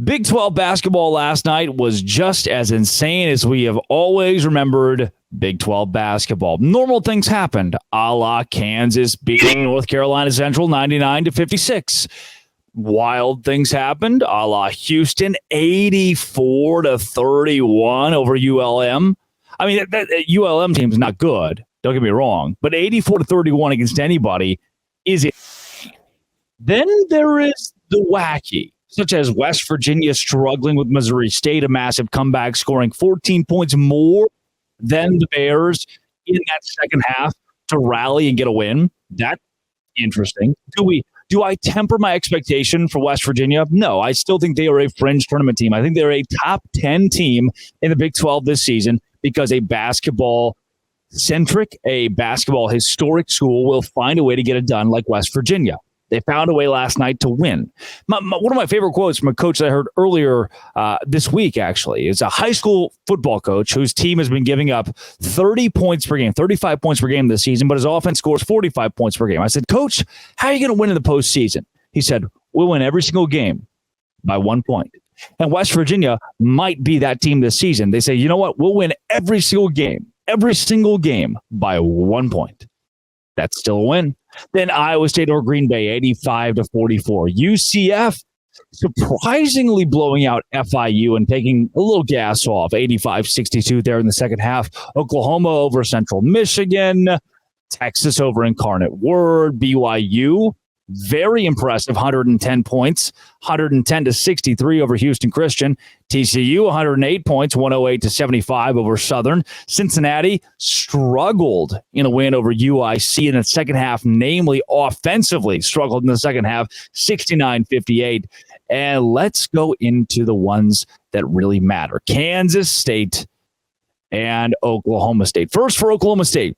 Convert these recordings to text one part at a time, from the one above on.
Big 12 basketball last night was just as insane as we have always remembered Big 12 basketball. Normal things happened, a la Kansas beating North Carolina Central 99-56. Wild things happened, a la Houston 84-31 over ULM. I mean, that ULM team's not good, don't get me wrong, but 84-31 against anybody is it. Then there is the wacky, such as West Virginia struggling with Missouri State, a massive comeback, scoring 14 points more than the Bears in that second half to rally and get a win. That's interesting. Do I temper my expectation for West Virginia? No, I still think they are a fringe tournament team. I think they're a top 10 team in the Big 12 this season because a basketball-centric, a basketball-historic school will find a way to get it done like West Virginia. They found a way last night to win. One of my favorite quotes from a coach that I heard earlier this week, actually, is a high school football coach whose team has been giving up 30 points per game, 35 points per game this season, but his offense scores 45 points per game. I said, Coach, how are you going to win in the postseason? He said, we'll win every single game by 1 point. And West Virginia might be that team this season. They say, you know what? We'll win every single game by 1 point. That's still a win. Then Iowa State or Green Bay, 85-44. UCF surprisingly blowing out FIU and taking a little gas off, 85-62 there in the second half. Oklahoma over Central Michigan. Texas over Incarnate Word. BYU, very impressive, 110 points, 110-63 over Houston Christian. TCU, 108 points, 108-75 over Southern. Cincinnati struggled in a win over UIC in the second half, namely offensively struggled in the second half, 69-58. And let's go into the ones that really matter. Kansas State and Oklahoma State. First for Oklahoma State.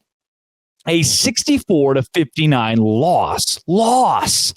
A 64-59 loss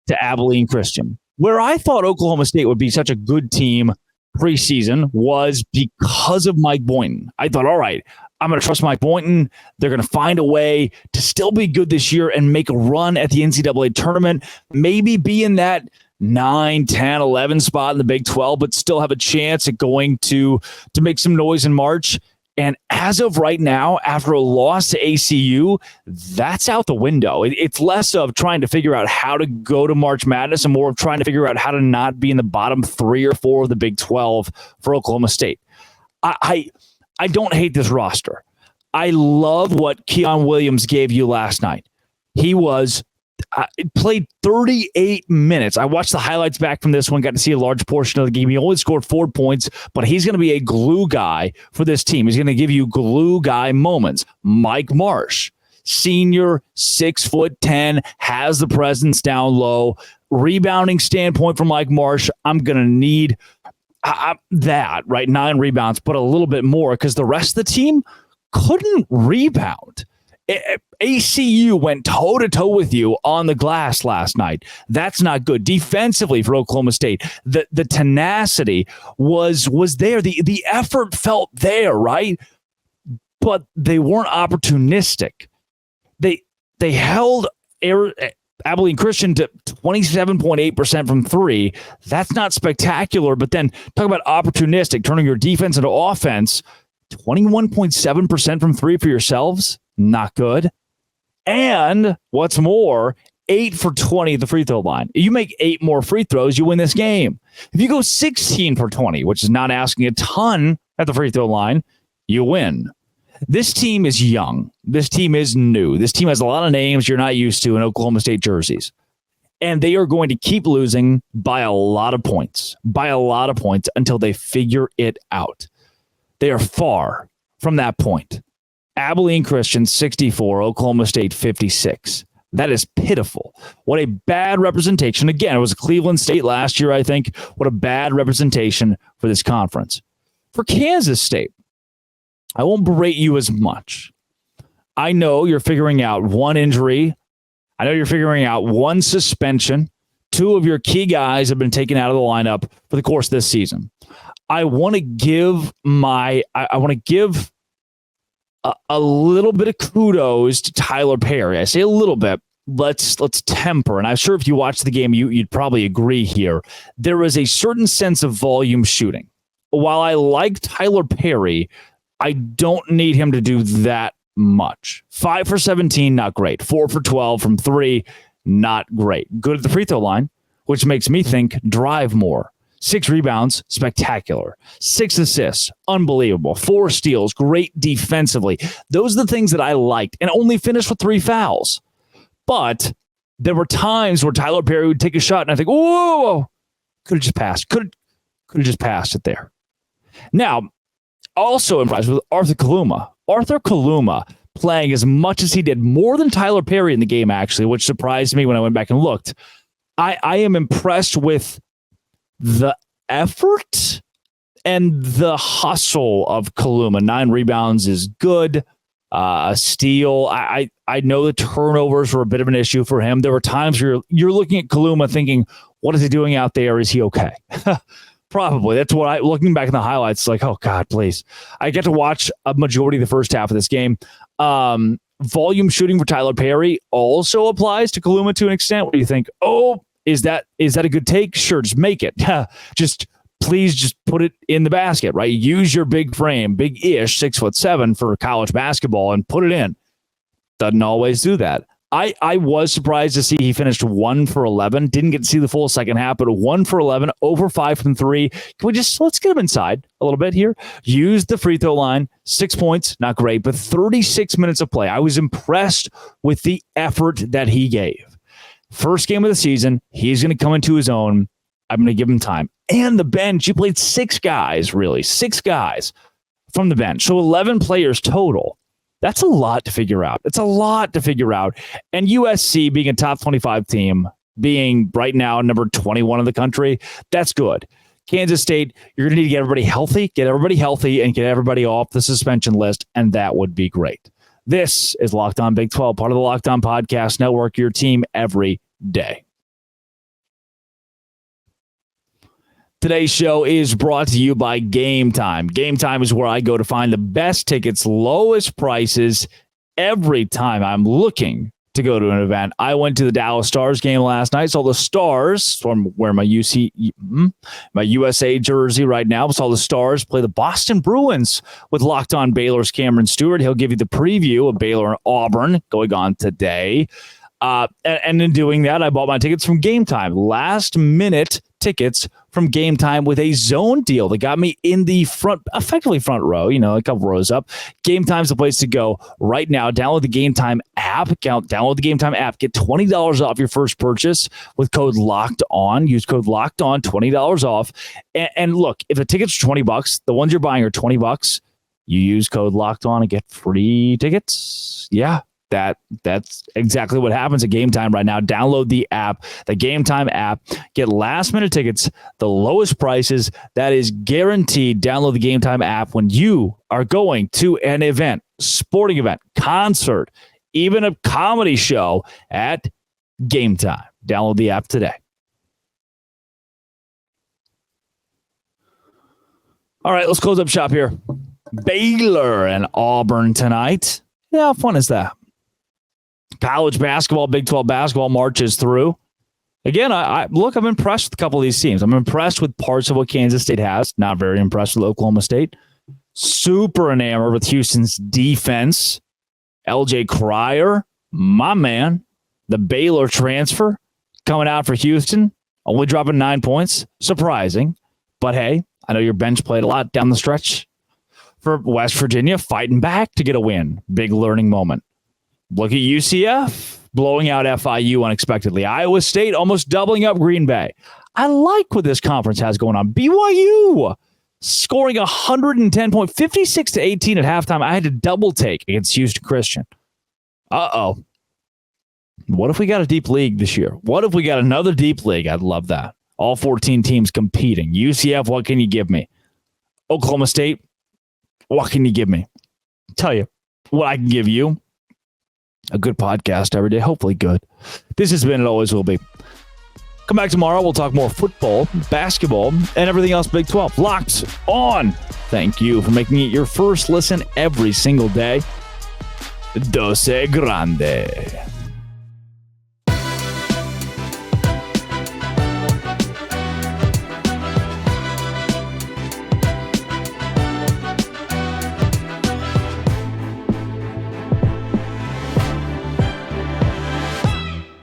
to Abilene Christian. Where I thought Oklahoma State would be such a good team preseason was because of Mike Boynton. I thought, all right, I'm going to trust Mike Boynton. They're going to find a way to still be good this year and make a run at the NCAA tournament, maybe be in that 9, 10, 11 spot in the Big 12, but still have a chance at going to make some noise in March. And as of right now, after a loss to ACU, that's out the window. It's less of trying to figure out how to go to March Madness and more of trying to figure out how to not be in the bottom 3 or 4 of the Big 12 for Oklahoma State. I don't hate this roster. I love what Keon Williams gave you last night. He played 38 minutes. I watched the highlights back from this one, got to see a large portion of the game. He only scored 4 points, but he's going to be a glue guy for this team. He's going to give you glue guy moments. Mike Marsh, senior, 6'10", has the presence down low. Rebounding standpoint from Mike Marsh, I'm going to need that, right? 9 rebounds, but a little bit more because the rest of the team couldn't rebound. ACU went toe-to-toe with you on the glass last night. That's not good. Defensively for Oklahoma State, the tenacity was there. The effort felt there, right? But they weren't opportunistic. They held Abilene Christian to 27.8% from 3. That's not spectacular, but then talk about opportunistic, turning your defense into offense. 21.7% from 3 for yourselves. Not good. And what's more, 8 for 20 at the free throw line. If you make 8 more free throws, you win this game. If you go 16 for 20, which is not asking a ton at the free throw line, you win. This team is young. This team is new. This team has a lot of names you're not used to in Oklahoma State jerseys. And they are going to keep losing by a lot of points, until they figure it out. They are far from that point. Abilene Christian 64, Oklahoma State 56. That is pitiful. What a bad representation. Again, it was Cleveland State last year, I think. What a bad representation for this conference. For Kansas State, I won't berate you as much. I know you're figuring out one injury. I know you're figuring out one suspension. 2 of your key guys have been taken out of the lineup for the course of this season. I want to give a little bit of kudos to Tyler Perry. I say a little bit let's temper, and I'm sure if you watch the game, you'd probably agree here. There is a certain sense of volume shooting. While I like Tyler Perry, I don't need him to do that much. 5 for 17, not great. 4 for 12 from 3, not great. Good at the free throw line, which makes me think drive more. 6 rebounds, spectacular. 6 assists, unbelievable. 4 steals, great defensively. Those are the things that I liked, and only finished with 3 fouls. But there were times where Tyler Perry would take a shot, and I think, whoa, could have just passed. Could have just passed it there. Now, also impressed with Arthur Kaluma. Arthur Kaluma playing as much as he did, more than Tyler Perry in the game, actually, which surprised me when I went back and looked. I am impressed with the effort and the hustle of Kaluma. 9 rebounds is good. A steal. I know the turnovers were a bit of an issue for him. There were times where you're looking at Kaluma thinking, what is he doing out there? Is he okay? Probably. That's what looking back in the highlights, like, oh God, please. I get to watch a majority of the first half of this game. Volume shooting for Tyler Perry also applies to Kaluma to an extent where you think, oh, is that a good take? Sure, just make it. Please just put it in the basket, right? Use your big frame, big-ish, 6'7" for college basketball and put it in. Doesn't always do that. I was surprised to see he finished 1 for 11. Didn't get to see the full second half, but 1 for 11, over 5 from 3. Can we let's get him inside a little bit here? Use the free throw line. 6 points, not great, but 36 minutes of play. I was impressed with the effort that he gave. First game of the season, he's going to come into his own. I'm going to give him time. And the bench, you played 6 guys from the bench. So 11 players total. That's a lot to figure out. And USC being a top 25 team, being right now number 21 in the country, that's good. Kansas State, you're going to need to get everybody healthy, and get everybody off the suspension list, and that would be great. This is Locked On Big 12, part of the Locked On Podcast Network, your team every day. Today's show is brought to you by Game Time. Game Time is where I go to find the best tickets, lowest prices every time I'm looking to go to an event. I went to the Dallas Stars game last night. Saw the Stars, from where my USA jersey right now. Saw the Stars play the Boston Bruins with Locked On Baylor's Cameron Stewart. He'll give you the preview of Baylor and Auburn going on today. And in doing that, I bought my tickets from Game Time. Last minute tickets from Game Time with a zone deal that got me in the effectively front row, a couple rows up. Game Time's the place to go right now. Download the Game Time app. Get $20 off your first purchase with code Locked On. Use code Locked On, $20 off. And look, if the tickets are $20, the ones you're buying are $20. You use code Locked On and get free tickets. Yeah. That's exactly what happens at Game Time right now. Download the app, the Game Time app. Get last-minute tickets, the lowest prices. That is guaranteed. Download the Game Time app when you are going to an event, sporting event, concert, even a comedy show at Game Time. Download the app today. All right, let's close up shop here. Baylor and Auburn tonight. Yeah, how fun is that? College basketball, Big 12 basketball marches through. Again, I'm impressed with a couple of these teams. I'm impressed with parts of what Kansas State has. Not very impressed with Oklahoma State. Super enamored with Houston's defense. LJ Cryer, my man. The Baylor transfer coming out for Houston, only dropping 9 points. Surprising. But hey, I know your bench played a lot down the stretch. For West Virginia, fighting back to get a win. Big learning moment. Look at UCF blowing out FIU unexpectedly. Iowa State almost doubling up Green Bay. I like what this conference has going on. BYU scoring 110 points, 56-18 at halftime. I had to double take against Houston Christian. Uh-oh. What if we got a deep league this year? What if we got another deep league? I'd love that. All 14 teams competing. UCF, what can you give me? Oklahoma State, what can you give me? I'll tell you what I can give you. A good podcast every day. Hopefully good. This has been, it always will be. Come back tomorrow. We'll talk more football, basketball, and everything else Big 12. Locked On. Thank you for making it your first listen every single day. Dose Grande.